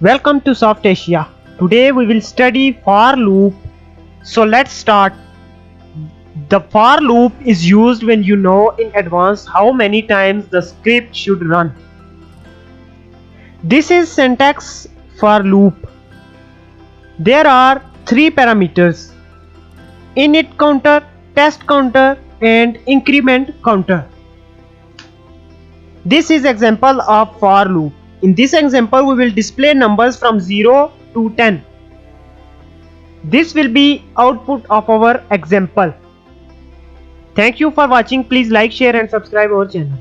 Welcome to Soft Asia. Today we will study for loop. So let's start. The for loop is used when you know in advance how many times the script should run. This is syntax for loop. There are three parameters: init counter, test counter and increment counter. This is example of for loop. In this example we will display numbers from 0 to 10. This will be output of our example. Thank you for watching. Please like, share and subscribe our channel.